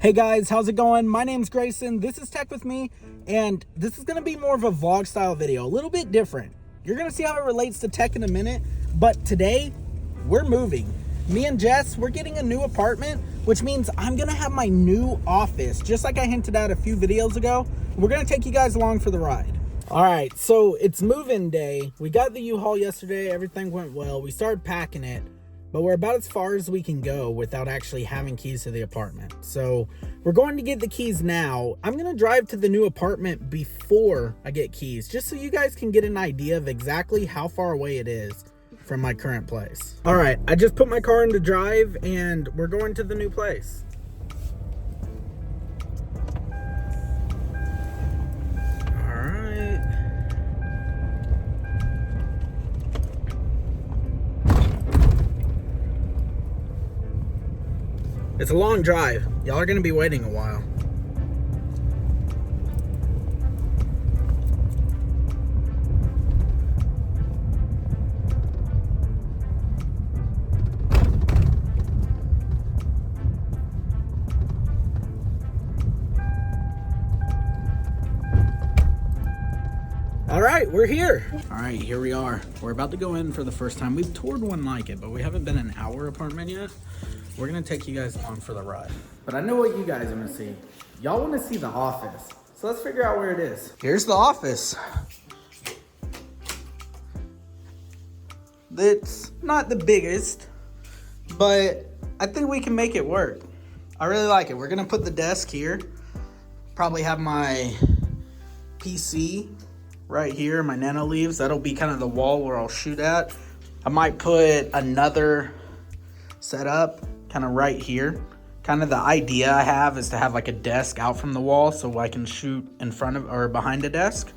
Hey guys, how's it going? My name's Grason, this is Tech With Me, and this is going to be more of a vlog style video, a little bit different. You're going to see how it relates to tech in a minute, but today, we're moving. Me and Jess, we're getting a new apartment, which means I'm going to have my new office, just like I hinted at a few videos ago. We're going to take you guys along for the ride. Alright, so it's move-in day. We got the U-Haul yesterday, everything went well. We started packing it. But we're about as far as we can go without actually having keys to the apartment. So we're going to get the keys now. I'm going to drive to the new apartment before I get keys, just so you guys can get an idea of exactly how far away it is from my current place. All right, I just put my car into drive and we're going to the new place. It's a long drive. Y'all are gonna be waiting a while. All right, we're here. All right, here we are. We're about to go in for the first time. We've toured one like it, but we haven't been in our apartment yet. We're gonna take you guys along for the ride. But I know what you guys wanna see. Y'all wanna see the office. So let's figure out where it is. Here's the office. It's not the biggest, but I think we can make it work. I really like it. We're gonna put the desk here. Probably have my PC right here, my nano leaves. That'll be kind of the wall where I'll shoot at. I might put another setup kind of right here. Kind of the idea I have is to have like a desk out from the wall so I can shoot in front of or behind a desk.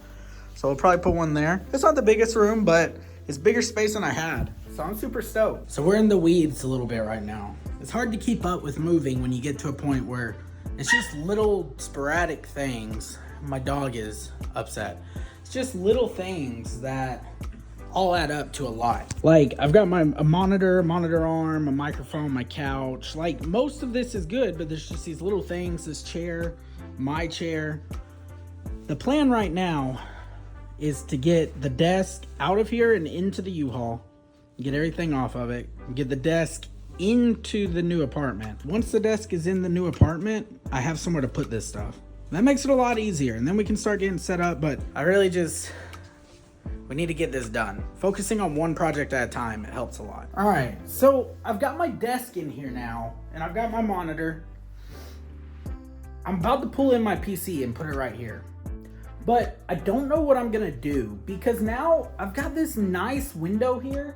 So I'll probably put one there. It's not the biggest room, but it's bigger space than I had. So I'm super stoked. So we're in the weeds a little bit right now. It's hard to keep up with moving when you get to a point where it's just little sporadic things. My dog is upset. It's just little things that all add up to a lot. Like I've got a monitor arm, a microphone, my couch. Like most of this is good, but there's just these little things, this chair, my chair. The plan right now is to get the desk out of here and into the U-Haul, get everything off of it, get the desk into the new apartment. Once the desk is in the new apartment, I have somewhere to put this stuff. That makes it a lot easier, and then we can start getting set up, but we need to get this done. Focusing on one project at a time, it helps a lot. All right, so I've got my desk in here now, and I've got my monitor. I'm about to pull in my PC and put it right here. But I don't know what I'm gonna do, because now I've got this nice window here,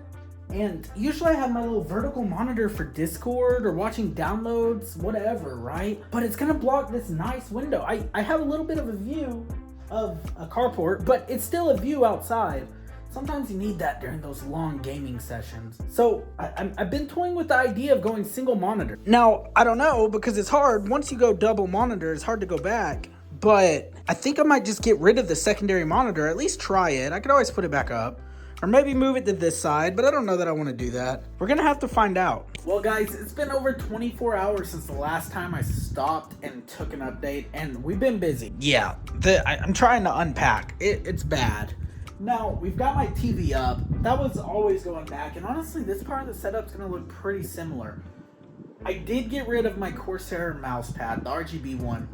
and usually I have my little vertical monitor for Discord or watching downloads, whatever, right? But it's gonna block this nice window. I have a little bit of a view of a carport, but it's still a view outside. Sometimes you need that during those long gaming sessions. So I've been toying with the idea of going single monitor. Now, I don't know, because it's hard. Once you go double monitor, it's hard to go back. But I think I might just get rid of the secondary monitor, at least try it. I could always put it back up. Or maybe move it to this side, but I don't know that I want to do that. We're gonna have to find out. Well guys, it's been over 24 hours since the last time I stopped and took an update, and we've been busy. Yeah, I'm trying to unpack. It's bad. Now, we've got my TV up. That was always going back, and honestly, this part of the setup's gonna look pretty similar. I did get rid of my Corsair mouse pad, the RGB one.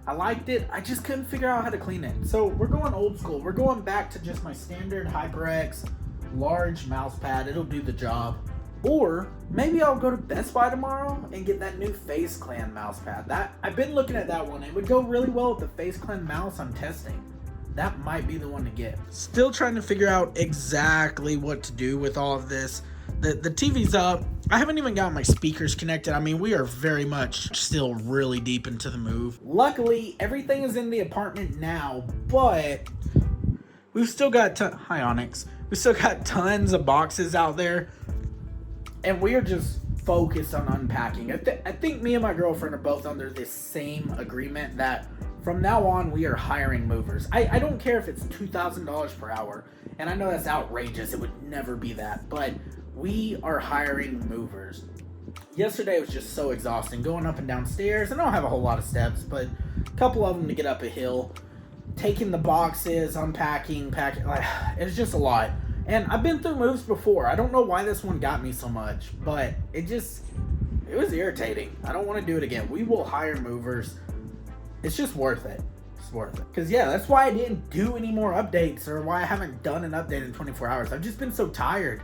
I liked it, I just couldn't figure out how to clean it. So we're going old school. We're going back to just my standard HyperX large mouse pad. It'll do the job. Or maybe I'll go to Best Buy tomorrow and get that new Face Clan mouse pad. I've been looking at that one. It would go really well with the Face Clan mouse I'm testing. That might be the one to get. Still trying to figure out exactly what to do with all of this. The TV's up. I haven't even got my speakers connected. I mean, we are very much still really deep into the move. Luckily, everything is in the apartment now, but we've still got hi Onyx. We still got tons of boxes out there, and we are just focused on unpacking. I think me and my girlfriend are both under this same agreement that from now on we are hiring movers. I don't care if it's $2,000 per hour, and I know that's outrageous. It would never be that, but we are hiring movers. Yesterday was just so exhausting, going up and down stairs. I don't have a whole lot of steps, but a couple of them to get up a hill. Taking the boxes, unpacking, packing, like, it's just a lot. And I've been through moves before. I don't know why this one got me so much, but it was irritating. I don't want to do it again. We will hire movers. It's just worth it. It's worth it. Because, yeah, that's why I didn't do any more updates, or why I haven't done an update in 24 hours. I've just been so tired.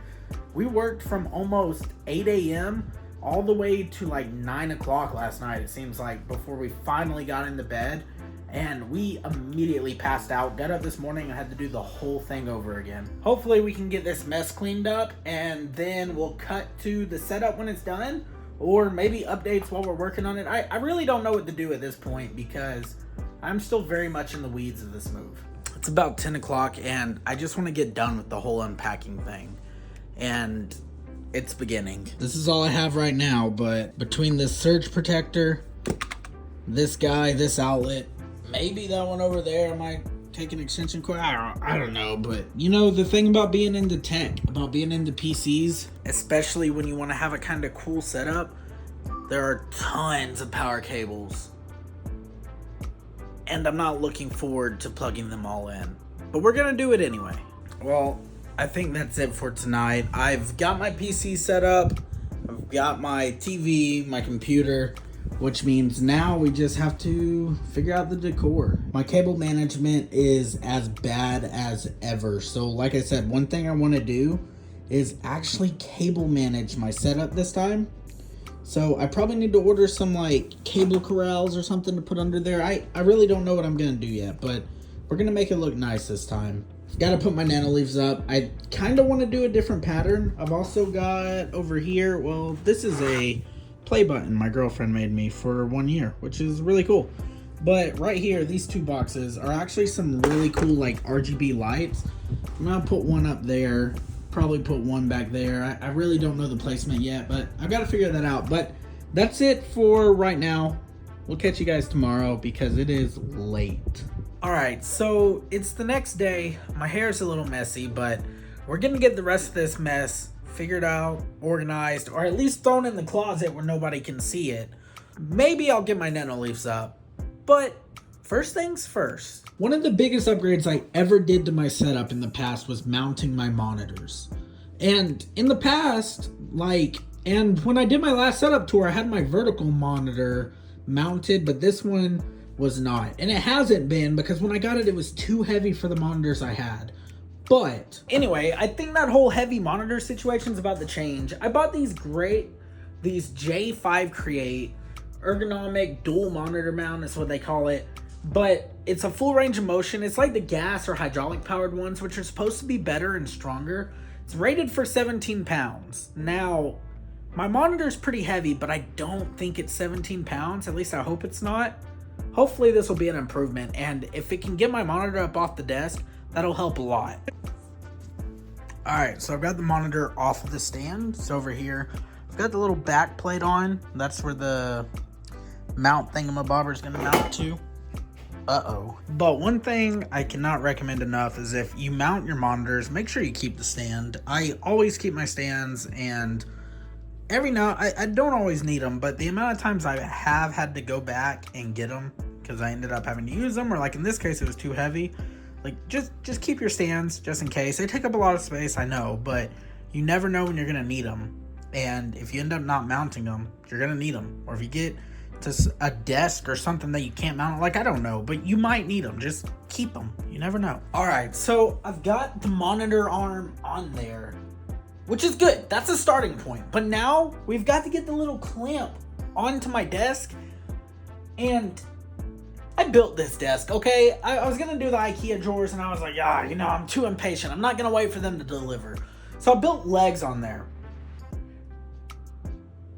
We worked from almost 8 a.m. all the way to like 9 o'clock last night, it seems like, before we finally got into bed. And we immediately passed out. Got up this morning and had to do the whole thing over again. Hopefully we can get this mess cleaned up, and then we'll cut to the setup when it's done, or maybe updates while we're working on it. I really don't know what to do at this point, because I'm still very much in the weeds of this move. It's about 10 o'clock and I just want to get done with the whole unpacking thing. And it's beginning. This is all I have right now, but between this surge protector, this guy, this outlet, maybe that one over there, I might take an extension cord. I don't know, but you know, the thing about being into tech, about being into PCs, especially when you want to have a kind of cool setup, there are tons of power cables. And I'm not looking forward to plugging them all in. But we're gonna do it anyway. Well, I think that's it for tonight. I've got my PC set up. I've got my TV, my computer, which means now we just have to figure out the decor. My cable management is as bad as ever. So like I said, one thing I want to do is actually cable manage my setup this time. So I probably need to order some like cable corrals or something to put under there. I really don't know what I'm going to do yet, but we're going to make it look nice this time. Got to put my nano leaves up. I kind of want to do a different pattern. I've also got over here, well, this is a play button my girlfriend made me for 1 year, which is really cool. But right here, these two boxes are actually some really cool like RGB lights. I'm gonna put one up there, probably put one back there. I really don't know the placement yet, but I've got to figure that out. But that's it for right now. We'll catch you guys tomorrow because it is late. All right, so it's the next day. My hair's a little messy, but we're gonna get the rest of this mess figured out, organized, or at least thrown in the closet where nobody can see it. Maybe I'll get my nano leaves up, but first things first. One of the biggest upgrades I ever did to my setup in the past was mounting my monitors. And in the past, and when I did my last setup tour, I had my vertical monitor mounted, but this one was not. And it hasn't been because when I got it, it was too heavy for the monitors I had. But anyway, I think that whole heavy monitor situation is about to change. I bought these J5 Create ergonomic dual monitor mount is what they call it. But it's a full range of motion. It's like the gas or hydraulic powered ones, which are supposed to be better and stronger. It's rated for 17 pounds. Now, my monitor is pretty heavy, but I don't think it's 17 pounds. At least I hope it's not. Hopefully this will be an improvement. And if it can get my monitor up off the desk, that'll help a lot. All right, so I've got the monitor off of the stand. It's over here. I've got the little back plate on. That's where the mount thingamabobber is gonna mount to. Uh-oh. But one thing I cannot recommend enough is if you mount your monitors, make sure you keep the stand. I always keep my stands, and every now, I don't always need them, but the amount of times I have had to go back and get them because I ended up having to use them, or like in this case, it was too heavy. Like, just keep your stands just in case. They take up a lot of space, I know, but you never know when you're going to need them. And if you end up not mounting them, you're going to need them. Or if you get to a desk or something that you can't mount, like, I don't know, but you might need them. Just keep them. You never know. All right, so I've got the monitor arm on there, which is good. That's a starting point. But now we've got to get the little clamp onto my desk. And I built this desk, okay? I was gonna do the IKEA drawers, and I was like, I'm too impatient. I'm not gonna wait for them to deliver. So I built legs on there.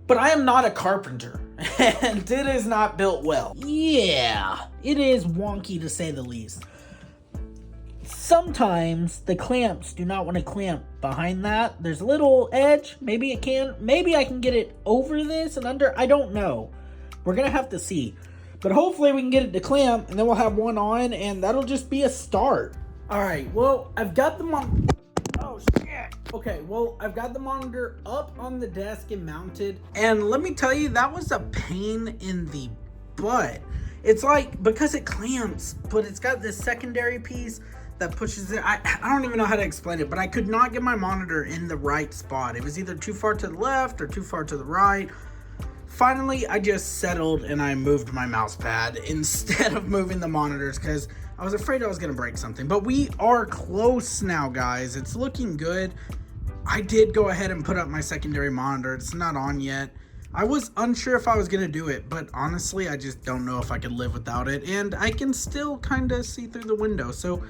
But I am not a carpenter, and it is not built well. Yeah, it is wonky to say the least. Sometimes the clamps do not want to clamp behind that. There's a little edge. Maybe it can. Maybe I can get it over this and under. I don't know. We're gonna have to see. But hopefully we can get it to clamp, and then we'll have one on, and that'll just be a start. All right, well, I've got them on. Oh, shit. Okay, well, I've got the monitor up on the desk and mounted. And let me tell you, that was a pain in the butt. It's like, because it clamps, but it's got this secondary piece that pushes it. I don't even know how to explain it, but I could not get my monitor in the right spot. It was either too far to the left or too far to the right. Finally, I just settled and I moved my mouse pad instead of moving the monitors because I was afraid I was going to break something. But we are close now, guys. It's looking good. I did go ahead and put up my secondary monitor. It's not on yet. I was unsure if I was going to do it, but honestly, I just don't know if I could live without it. And I can still kind of see through the window. So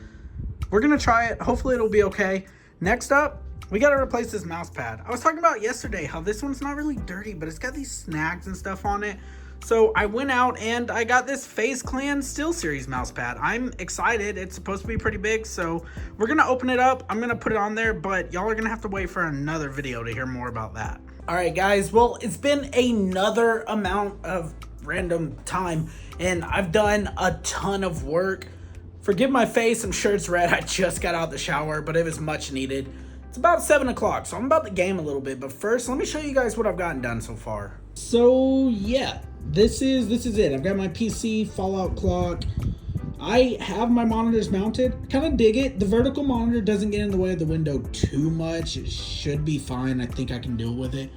we're going to try it. Hopefully it'll be okay. Next up, we got to replace this mouse pad. I was talking about yesterday how this one's not really dirty, but it's got these snags and stuff on it. So I went out and I got this FaZe Clan SteelSeries mouse pad. I'm excited. It's supposed to be pretty big, so we're going to open it up. I'm going to put it on there, but y'all are going to have to wait for another video to hear more about that. All right, guys. Well, it's been another amount of random time, and I've done a ton of work. Forgive my face. I'm sure it's red. I just got out the shower, but it was much needed. It's about 7 o'clock, so I'm about to game a little bit. But first, let me show you guys what I've gotten done so far. So, yeah. This is it. I've got my PC, Fallout clock. I have my monitors mounted. I kind of dig it. The vertical monitor doesn't get in the way of the window too much. It should be fine. I think I can deal with it.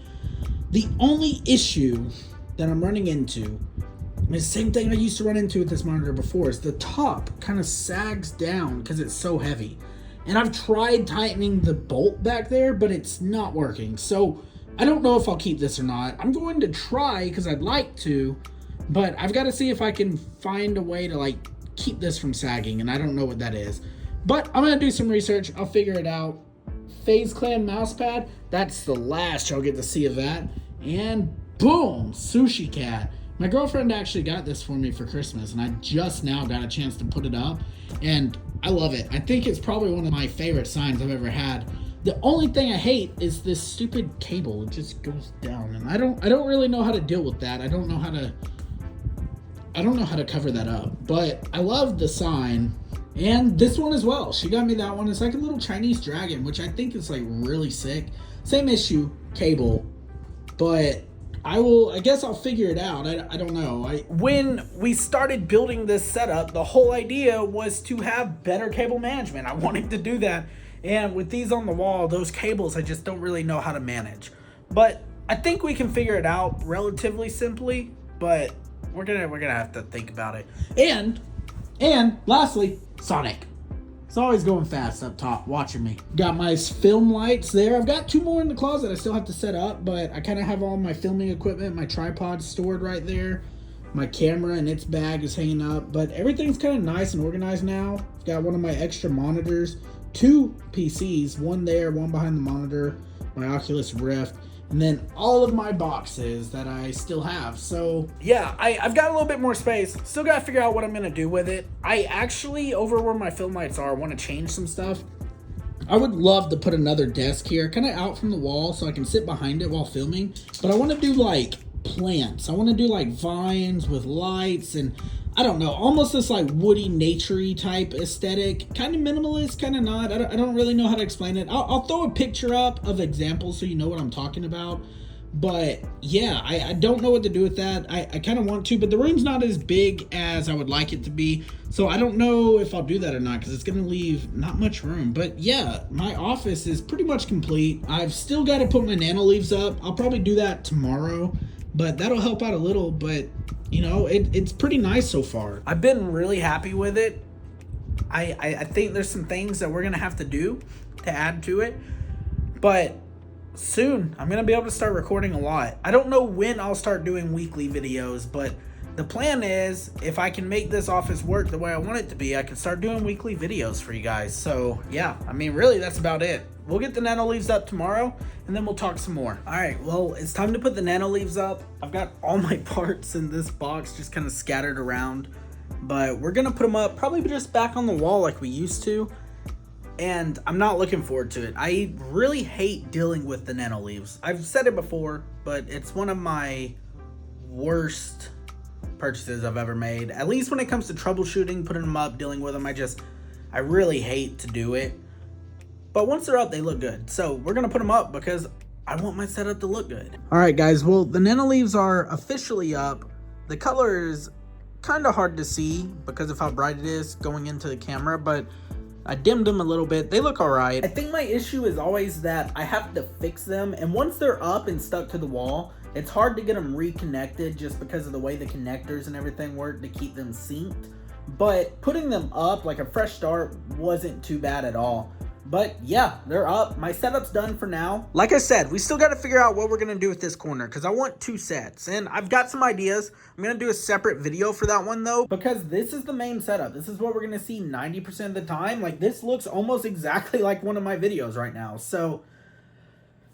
The only issue that I'm running into is the same thing I used to run into with this monitor before. Is the top kind of sags down because it's so heavy. And I've tried tightening the bolt back there, but it's not working. So I don't know if I'll keep this or not. I'm going to try because I'd like to, but I've got to see if I can find a way to like keep this from sagging, and I don't know what that is. But I'm going to do some research. I'll figure it out. FaZe Clan mousepad. That's the last y'all get to see of that. And boom, Sushi Cat. My girlfriend actually got this for me for Christmas, and I just now got a chance to put it up, and I love it. I think it's probably one of my favorite signs I've ever had. The only thing I hate is this stupid cable. It just goes down, and I don't really know how to deal with that. I don't know how to cover that up. But I love the sign, and this one as well. She got me that one. It's like a little Chinese dragon, which I think is like really sick. Same issue, cable, but I guess I'll figure it out. I don't know. When we started building this setup, the whole idea was to have better cable management. I wanted to do that. And with these on the wall, those cables, I just don't really know how to manage. But I think we can figure it out relatively simply, but we're gonna have to think about it. And lastly, Sonic. It's always going fast up top, watching me. Got my film lights there. I've got 2 more in the closet I still have to set up, but I kind of have all my filming equipment, my tripod stored right there. My camera and its bag is hanging up, but everything's kind of nice and organized now. I've got one of my extra monitors, 2 PCs, one there, one behind the monitor, my Oculus Rift, and then all of my boxes that I still have. So yeah, I've got a little bit more space. Still got to figure out what I'm going to do with it. I actually, over where my film lights are, want to change some stuff. I would love to put another desk here, kind of out from the wall so I can sit behind it while filming. But I want to do like plants. I want to do like vines with lights and I don't know, almost this like woody, naturey type aesthetic. Kind of minimalist, kind of not. I don't really know how to explain it. I'll throw a picture up of examples so you know what I'm talking about. But yeah, I don't know what to do with that. I kind of want to, but the room's not as big as I would like it to be. So I don't know if I'll do that or not because it's going to leave not much room. But yeah, my office is pretty much complete. I've still got to put my nano leaves up. I'll probably do that tomorrow, but that'll help out a little. But you know, it's pretty nice so far. I've been really happy with it. I think there's some things that we're going to have to do to add to it. But soon, I'm going to be able to start recording a lot. I don't know when I'll start doing weekly videos, but the plan is if I can make this office work the way I want it to be, I can start doing weekly videos for you guys. So yeah, I mean, really, that's about it. We'll get the nano leaves up tomorrow, and then we'll talk some more. All right, well, it's time to put the nano leaves up. I've got all my parts in this box just kind of scattered around, but we're going to put them up probably just back on the wall like we used to. And I'm not looking forward to it. I really hate dealing with the nano leaves. I've said it before, but it's one of my worst purchases I've ever made. At least when it comes to troubleshooting, putting them up, dealing with them, I really hate to do it. but once they're up, they look good. So we're gonna put them up because I want my setup to look good. All right, guys, well, the nano leaves are officially up. The color is kind of hard to see because of how bright it is going into the camera, but I dimmed them a little bit. They look all right. I think my issue is always that I have to fix them, and once they're up and stuck to the wall, it's hard to get them reconnected just because of the way the connectors and everything work to keep them synced. But putting them up, like a fresh start, wasn't too bad at all. But yeah, they're up. My setup's done for now. Like I said, we still got to figure out what we're going to do with this corner because I want 2 sets. And I've got some ideas. I'm going to do a separate video for that one though, because this is the main setup. This is what we're going to see 90% of the time. Like, this looks almost exactly like one of my videos right now. So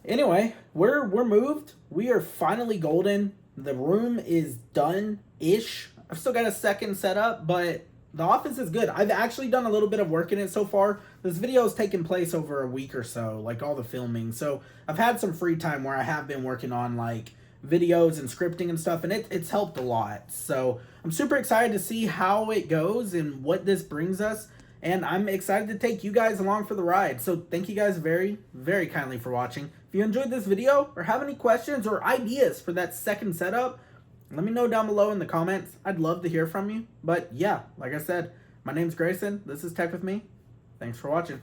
anyway, we're moved. We are finally golden. The room is done-ish. I've still got a second setup, but the office is good. I've actually done a little bit of work in it so far. This video has taken place over a week or so, like all the filming. So I've had some free time where I have been working on like videos and scripting and stuff, and it's helped a lot. So I'm super excited to see how it goes and what this brings us. And I'm excited to take you guys along for the ride. So thank you guys very, very kindly for watching. If you enjoyed this video or have any questions or ideas for that second setup, let me know down below in the comments. I'd love to hear from you. But yeah, like I said, my name's Grayson. This is Tech With Me. Thanks for watching.